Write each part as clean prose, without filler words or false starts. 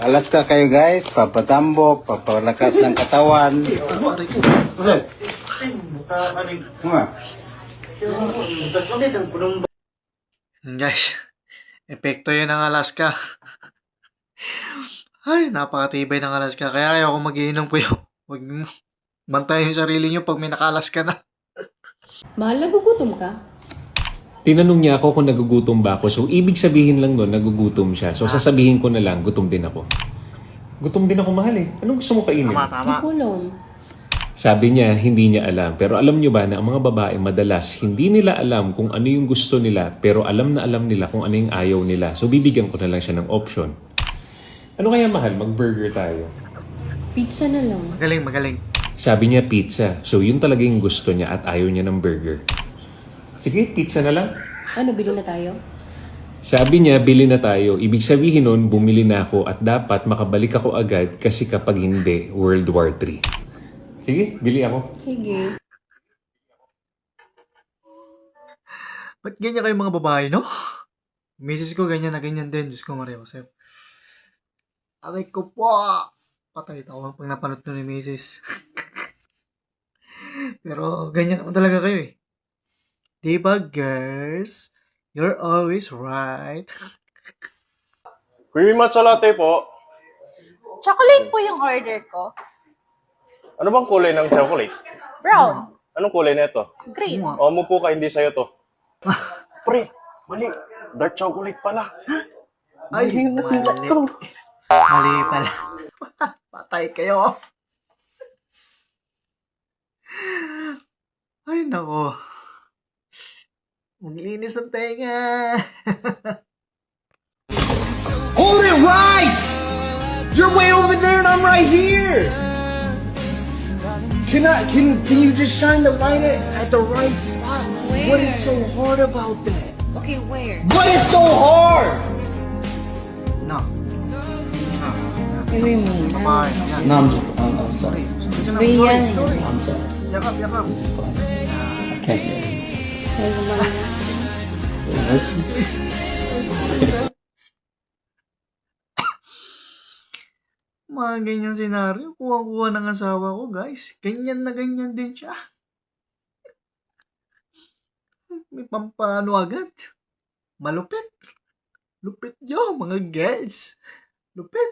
Alaska kayo guys, papatambok, papalakas ng katawan. Guys, epekto yun ng Alaska. Ay, napakatibay ng Alaska. Kaya ayaw ko magiinom po yun. Huwag mo. Bantayan yung sarili nyo pag may naka-Alaska na. Mahal, nagugutom ka? Tinanong niya ako kung nagugutom ba ako. So, ibig sabihin lang nun, nagugutom siya. So, sasabihin ko na lang, gutom din ako. Gutom din ako, mahal eh. Anong gusto mo kainin? Tama, Hindi tama. ko alam. Sabi niya, hindi niya alam. Pero alam niyo ba na ang mga babae madalas, hindi nila alam kung ano yung gusto nila, pero alam na alam nila kung ano yung ayaw nila. So, bibigyan ko na lang siya ng option. Ano kaya, mahal? Mag-burger tayo. Pizza na lang. Magaling, magaling. Sabi niya, pizza. So, yun talaga yung gusto niya at ayaw niya ng burger. Sige, pizza na lang. Ano, bili na tayo? Sabi niya, bili na tayo. Ibig sabihin nun, bumili na ako at dapat makabalik ako agad kasi kapag hindi, World War III. Sige, bili ako. Sige. Ba't ganyan kayo mga babae, no? Misis ko ganyan na ganyan din. Diyos ko, Maria Josep. Aray ko po. Patay tawa pag napanood ko ni misis. Pero ganyan naman talaga kayo eh. Diba, girls? You're always right. Creamy matcha latte po. Chocolate po yung order ko. Ano bang kulay ng chocolate? Brown. Anong kulay na ito? Green. O, umupo ka, hindi sa'yo to. Pre, mali. Dark chocolate pala. Ay, Mali yung nasulat ko. Mali pala. Patay kayo. Ay, nako. Maglinis ng tenga. Hold it right! You're way over there and I'm right here! Can you just shine the light at the right spot? Where? What is so hard about that? Okay, where? What is so hard? No. What do you mean? Babae. Yan. No, I'm sorry. Sorry. Yan. Sorry. I'm sorry. Yakap, yakap. Okay. Ay, naman. Mga ganyan senaryo. Kuha-kuha ng asawa ko, guys. Ganyan na ganyan din siya. May pampano agad. Malupit. Lupit nyo, mga girls. Lupit.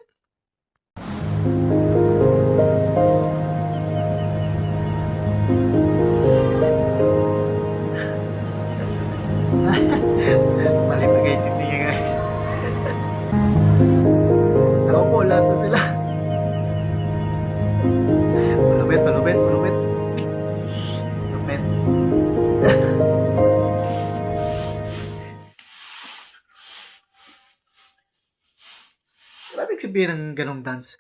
Mali pa kayo tindihan, guys. Ako po, lahat na sila. Malupit, malupit, malupit. Malupit. Ano ibig sabihin ng ganong dance?